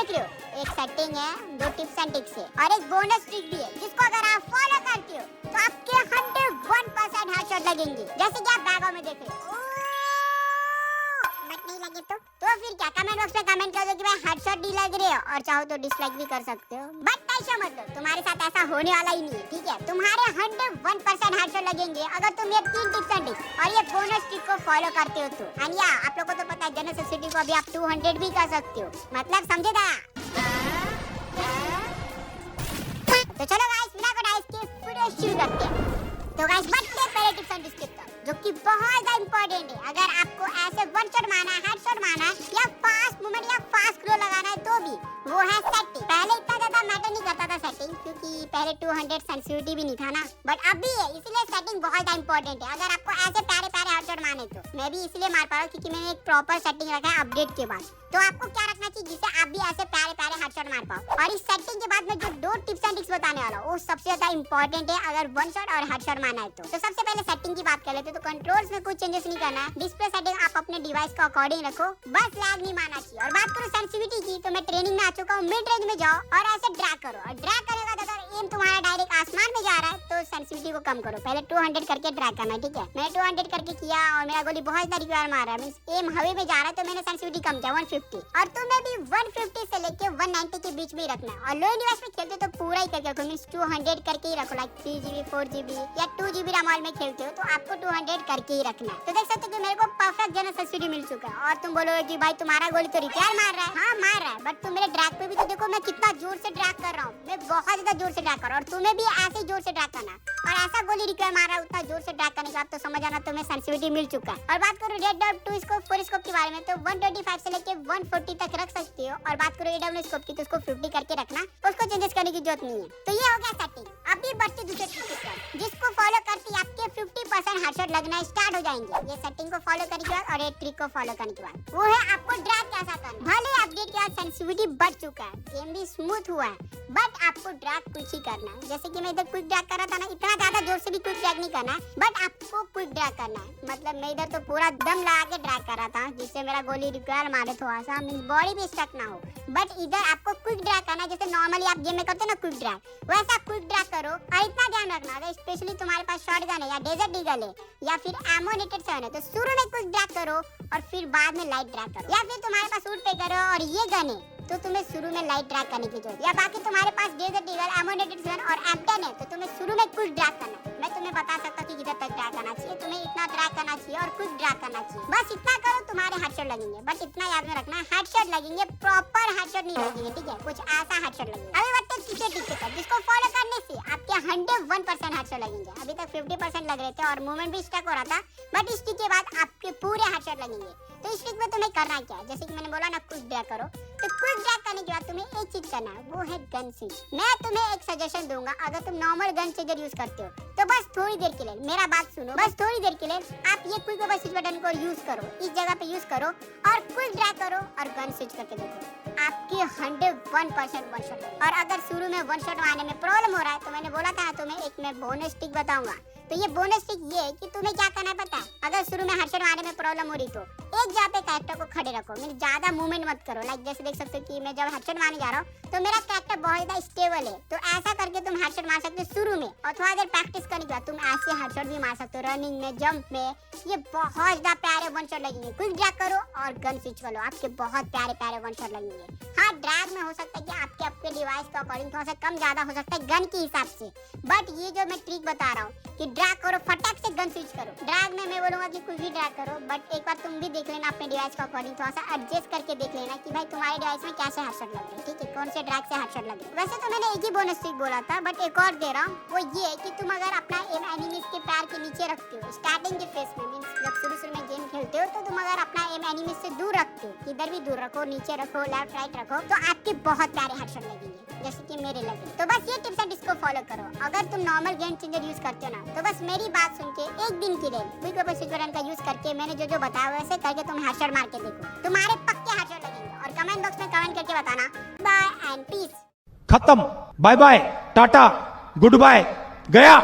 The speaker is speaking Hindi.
देख रहे हो, एक सेटिंग है, 2 टिप्स एंड ट्रिक्स है और एक बोनस ट्रिक भी है जिसको अगर आप फॉलो करते हो तो आपके 101% हेडशॉट लगेंगे, जैसे कि आप बैगों में देख रहे हो। बट नहीं लगे तो फिर क्या, कमेंट बॉक्स में कमेंट कर दो कि भाई हेडशॉट नहीं लग रहे हो, और चाहो तो डिसलाइक भी कर सकते हो। बट टेंशन मत लो, तुम्हारे साथ ऐसा होने वाला ही नहीं है, ठीक है। तुम्हारे 101% हेडशॉट लगेंगे अगर तुम ये 3 टिप्स एंड ट्रिक्स और ये बोनस ट्रिक को फॉलो करते हो तो। एंड या आप लोगों को तो पता है जनरल सिटी को अभी आप 200 भी कर सकते हो, मतलब समझे था। तो चलो गाइस, बिना कोई के वीडियो शुरू करते हैं। तो गाइस बढ़ते हैं पहले टिप्स एंड ट्रिक्स की, जो कि बहुत ज्यादा इंपॉर्टेंट है। अगर आपको ऐसे वन शॉट मारना है, हेडशॉट मारना है, या फास्ट मूवमेंट या फास्ट ग्रो लगाना है तो भी वो है सेटिंग। पहले इतना ज्यादा मैटर नहीं करता था सेटिंग, क्योंकि पहले 200 सेंसिटिविटी भी नहीं था ना, बट अब भी है, इसलिए सेटिंग बहुत ज्यादा इंपॉर्टेंट है। अगर आपको ऐसे प्यारे प्यारे हेडशॉट मारने तो मैं भी इसलिए मार पा रहा हूँ क्योंकि मैंने एक प्रॉपर सेटिंग रखा है अपडेट के बाद। तो आपको क्या रखना चाहिए जिससे आप भी ऐसे प्यारे प्यारे हेडशॉट मार पाओ। और इस सेटिंग के बाद मैं जो 2 टिप्स एंड ट्रिक्स बताने वाला हूँ वो सबसे ज्यादा इंपॉर्टेंट है अगर वन शॉट और हेडशॉट मारना है तो। सबसे पहले सेटिंग की बात कर लेते हैं। तो कंट्रोल्स में कुछ चेंजेस नहीं करना है, डिस्प्ले सेटिंग आप अपने डिवाइस के अकॉर्डिंग रखो, बस लैग नहीं मारना चाहिए। और बात करो सेंसिटिविटी की, तो मैं ट्रेनिंग में आ चुका हूँ, मिड रेंज में जाओ और ऐसे ड्रैग करो, और ड्रैग करने के बाद अगर एम तुम्हारा डायरेक्ट आसमान में जा रहा है तो सेंसिटिविटी को कम करो। पहले 200 करके ड्रैग करना है, ठीक है। मैंने 200 करके किया और मेरा गोली बहुत ज्यादा रिक्वायर मार रहा है, मींस एम हवा में जा रहा है, तो मैंने सेंसिटिविटी कम किया 150। और तुम्हें भी 150 से लेके 190 के बीच में ही रखना है। और लो डिवाइस में खेलते हो तो पूरा ही करके रखो, मींस 200 करके ही रखो, लाइक 3GB 4GB या 2GB रैम में खेलते हो तो आपको 200 करके ही रखना है। तो देख सकते हो कि मेरे को परफेक्ट जनरल सेंसिटिविटी मिल चुका है। और तुम बोलोगे कि भाई तुम्हारा गोली तो रिक्वायर मार रहा है, हाँ मार रहा है, बट तुम मेरे ड्रैग पे भी तो देखो मैं कितना जोर से ड्रैग कर रहा हूँ, मैं बहुत ज्यादा जोर से ड्रैग कर रहा हूँ। और तुम्हें भी ऐसे ही जोर से ड्रैग करना, और ऐसा गोली रिक्वायर मार रहा है उतना जोर से ड्रैग करने के बाद तो समझ आना तुम्हें सेंसिटिविटी मिल चुका है। और बात करो रेड डॉट 2 स्कोप 4 स्कोप के बारे में, तो 125 से लेके 140 तक रख सकते हो। और बात करो एडब्ल्यू स्कोप की, तो उसको 50 करके रखना, उसको चेंजेस करने की जरूरत नहीं है। तो ये हो गया सेटिंग। अभी बढ़ते दूसरे ट्रिक पर, जिसको फॉलो करते ही आपके 50% हेडशॉट लगना स्टार्ट हो जाएंगे। ये सेटिंग को फॉलो करने के बाद और ये ट्रिक को फॉलो करने के बाद, वो है आपको ड्रैग कैसा करना। भले अपडेट के बाद सेंसिटिविटी बढ़ चुका है, गेम भी स्मूथ हुआ है, बट आपको ड्रैग कुछ ही करना है। जैसे कि मैं इधर क्विक ड्रैग कर रहा था ना, इतना ज्यादा जोर से भी क्विक ड्रैग नहीं करना है, बट आपको क्विक ड्रैग करना है। मतलब मैं इधर तो पूरा दम लगा के ड्रैग कर रहा था जिससे मेरा गोली रिक्वायर मारे थोड़ा सा, मींस बॉडी भी स्टक ना हो, बट इधर आपको क्विक ड्रैग करना है। जैसे नॉर्मली आप गेम में करते हो ना क्विक ड्रैग, वैसा क्विक ड्रैग करो। और इतना ध्यान रखना, अगर स्पेशली तुम्हारे पास शॉटगन है या डेजर्ट ईगल है या फिर एमोनेटेड 7 है, तो शुरू में क्विक ड्रैग करो और फिर बाद में लाइट ड्रैग करो। या फिर तुम्हारे पास ऊट पे करो और ये गन है तो तुम्हें शुरू में लाइट ड्रैग करने की जरूरत है। या बाकी तुम्हारे पास डेजर्ट ईगल, एमोनेटेड 7 और एम10 है तो तुम्हें शुरू में क्विक ड्रैग करना है। मैं तुम्हें बता सकता हूं कि किधर तक ड्रैग करना चाहिए, तुम्हें इतना ड्रैग करना चाहिए और क्विक ड्रैग करना चाहिए। बस इतना करो, तुम्हारे हेडशॉट लगेंगे। बट इतना याद में रखना, हेडशॉट लगेंगे, प्रॉपर हेडशॉट नहीं लगेंगे, ठीक है, कुछ ऐसा हेडशॉट लगेगा। अभी बढ़ते हैं तीसरे टिप पर, जिसको फॉलो करने से आपके 101% हेडशॉट लगेंगे। अभी तक 50% लग रहे थे और मूवमेंट भी स्टक हो रहा था, बट इस ट्रिक के बाद आपके पूरे हेडशॉट लगेंगे। तो इस ट्रिक में तुम्हें करना क्या है, जैसे कि मैंने बोला ना क्विक ड्रैग करो, तो क्विक ड्रैग करने के बाद तुम्हें एक चीज करना है, वो है गन स्विच। मैं तुम्हें एक सजेशन दूंगा, अगर तुम नॉर्मल गन चेंजर यूज करते हो तो बस थोड़ी देर के लिए मेरा बात सुनो, बस थोड़ी देर के लिए आप ये क्विक स्विच बटन को यूज करो, इस जगह पे यूज करो और क्विक ड्रैग करो और गन स्विच करके देखो, आपके 101% वन शॉट। और अगर शुरू में वन शॉट मारने में प्रॉब्लम हो रहा है तो मैंने बोला था तुम्हें एक मैं बोनस ट्रिक बताऊंगा। तो ये बोनस ट्रिक ये है कि तुम्हें क्या करना है पता है, अगर शुरू में हेडशॉट मारने में प्रॉब्लम हो रही तो एक जगह पे कैरेक्टर को खड़े रखो, मींस ज्यादा मूवमेंट मत करो। लाइक जैसे देख सकते हो कि मैं जब हेडशॉट मारने जा रहा हूँ तो मेरा कैरेक्टर बहुत ज्यादा स्टेबल है, तो ऐसा करके तुम हेडशॉट मार सकते हो शुरू में। और थोड़ा देर प्रैक्टिस करने के बाद तुम ऐसे हेडशॉट भी मार सकते हो, रनिंग में, जंप में, ये बहुत ज्यादा प्यारे वन शॉट लगेंगे। क्विक ड्रैग करो और गन स्विच करो, आपके बहुत प्यारे प्यारे वन शॉट लगेंगे। हाँ ड्रैग में हो सकता है कि आपके डिवाइस के अकॉर्डिंग थोड़ा सा कम ज्यादा हो सकता है गन के हिसाब से, बट ये जो मैं ट्रिक बता रहा हूँ कि ड्रैग करो, फटाक से गन स्विच करो। ड्रैग में मैं बोलूंगा कि कुछ भी ड्रैग करो, बट एक बार तुम भी देख लेना अपने डिवाइस के अकॉर्डिंग, थोड़ा सा एडजस्ट करके देख लेना कि भाई तुम्हारे डिवाइस में कैसे हेडशॉट लग रहे हैं, ठीक है, कौन से ड्रैग से हेडशॉट लग रहे हैं। वैसे तो मैंने एक ही बोनस ट्रिक बोला था, बट एक और दे रहा हूँ, वो ये है कि तुम अगर अपना एम एनिमीज के पैर के नीचे रखते हो स्टार्टिंग के फेस में, मींस जब शुरू में गेम खेलते हो, तो तुम अगर अपना एम एनिमीज से दूर रखते हो, किधर भी दूर रखो, नीचे रखो, लेफ्ट राइट रखो, तो आपके बहुत प्यारे हेडशॉट लगेंगे, जैसे कि मेरे लगे। तो बस ये टिप्स एंड इसको फॉलो करो। अगर तुम नॉर्मल गेम चेंजर यूज करते हो ना, तो बस मेरी बात सुन के एक दिन के लिए क्विक स्विच बटन का यूज करके मैंने जो बताया वैसे करके तुम हेडशॉट मार के देखो, तुम्हारे पक्के हेडशॉट लगेंगे। और कमेंट बॉक्स में कमेंट करके बताना। Bye and peace. खत्म, bye bye, tata, goodbye, गया।